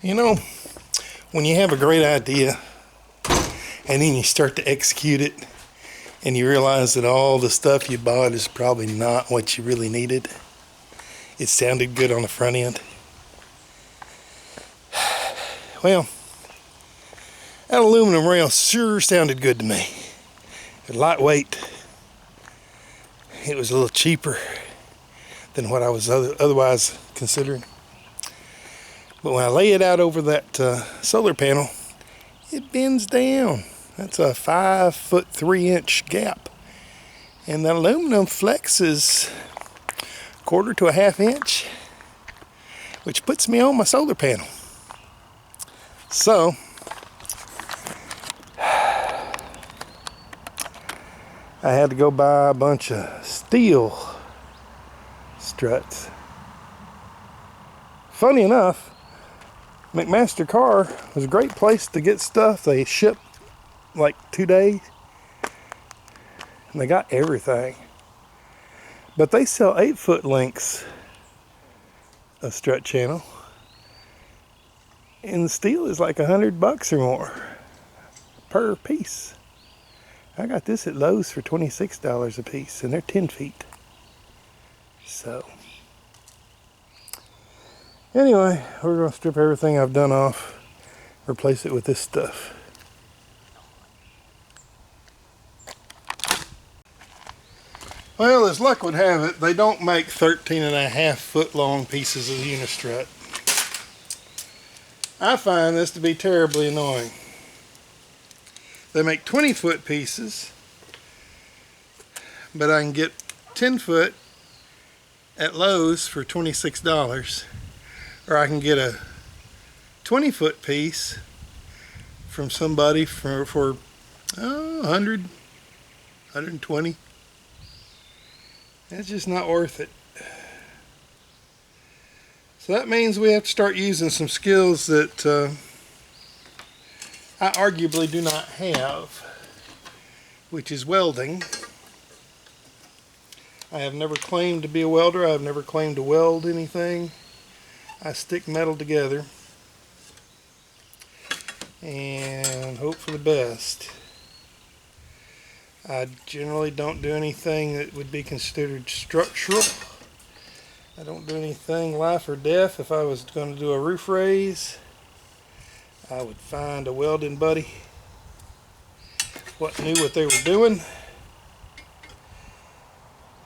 You know, when you have a great idea and then you start to execute it and you realize that all the stuff you bought is probably not what you really needed. It sounded good on the front end. Well, that aluminum rail sure sounded good to me. Lightweight. It was a little cheaper than what I was otherwise considering. But when I lay it out over that solar panel, it bends down. That's a 5 foot 3 inch gap. And the aluminum flexes 1/4 to 1/2 inch, which puts me on my solar panel. So, I had to go buy a bunch of steel struts. Funny enough, McMaster Car was a great place to get stuff. They ship like 2 days and they got everything. But they sell 8-foot lengths of strut channel, and the steel is like $100 or more per piece. I got this at Lowe's for $26 a piece, and they're 10 feet. So, anyway, we're going to strip everything I've done off, replace it with this stuff. Well, as luck would have it, they don't make 13.5 foot long pieces of unistrut. I find this to be terribly annoying. They make 20-foot pieces, but I can get 10-foot at Lowe's for $26, or I can get a 20-foot piece from somebody for 100, 120. It's just not worth it. So that means we have to start using some skills that I arguably do not have, which is welding. I have never claimed to be a welder. I have never claimed to weld anything. I stick metal together and hope for the best. I generally don't do anything that would be considered structural. I don't do anything life or death. If I was going to do a roof raise, I would find a welding buddy what knew what they were doing.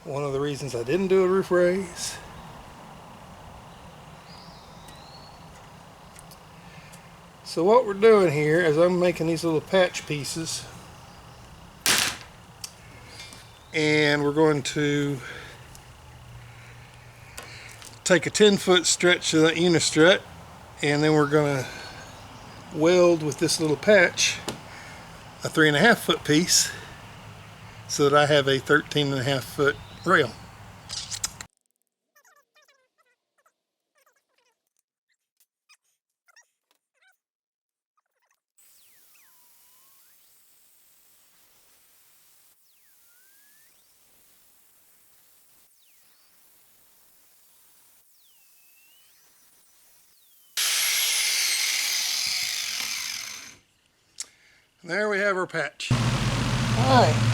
One of the reasons I didn't do a roof raise. So what we're doing here is I'm making these little patch pieces, and we're going to take a 10-foot stretch of that unistrut, and then we're going to weld with this little patch a 3.5 foot piece so that I have a 13.5 foot rail. There we have our patch. All right.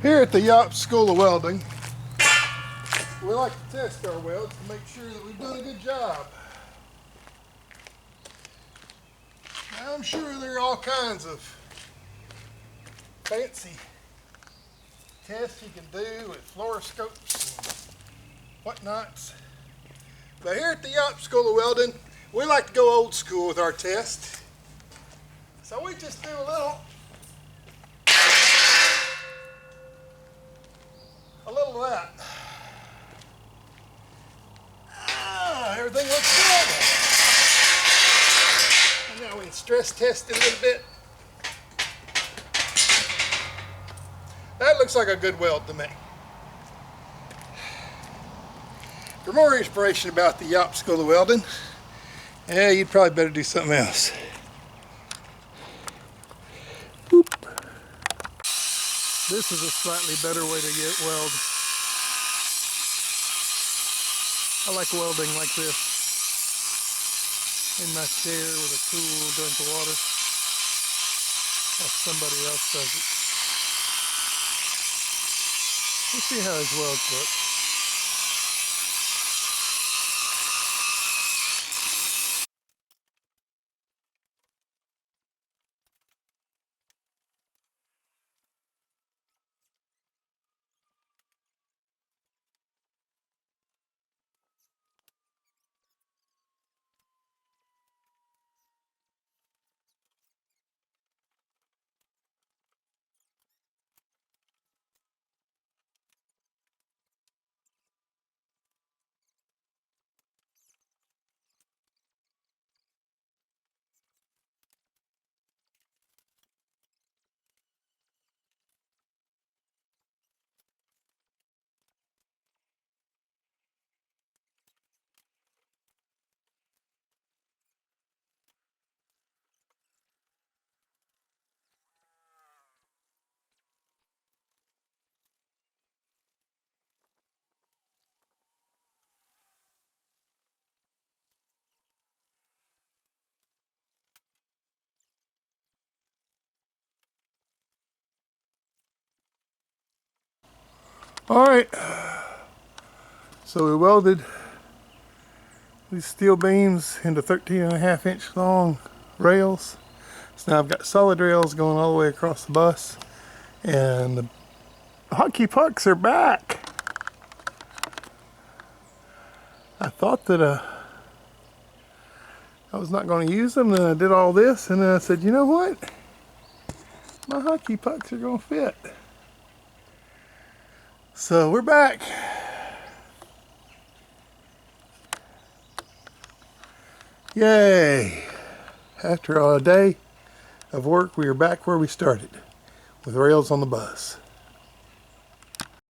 Here at the Yop School of Welding, we like to test our welds to make sure that we've done a good job. Now, I'm sure there are all kinds of fancy tests you can do with fluoroscopes and whatnots. But here at the Yop School of Welding, we like to go old school with our test. So we just do a little of that. Everything looks good. And now we can stress test it a little bit. That looks like a good weld to me. For more inspiration about the Yop School of Welding, yeah, you'd probably better do something else. Boop. This is a slightly better way to get weld. I like welding like this in my chair with a cool drink of water. While somebody else does it. Let's see how his welds look. All right, so we welded these steel beams into 13.5-inch long rails. So now I've got solid rails going all the way across the bus, and the hockey pucks are back. I thought that I was not going to use them, and I did all this, and then I said, you know what? My hockey pucks are going to fit. So we're back. Yay! After a day of work, we are back where we started, with rails on the bus.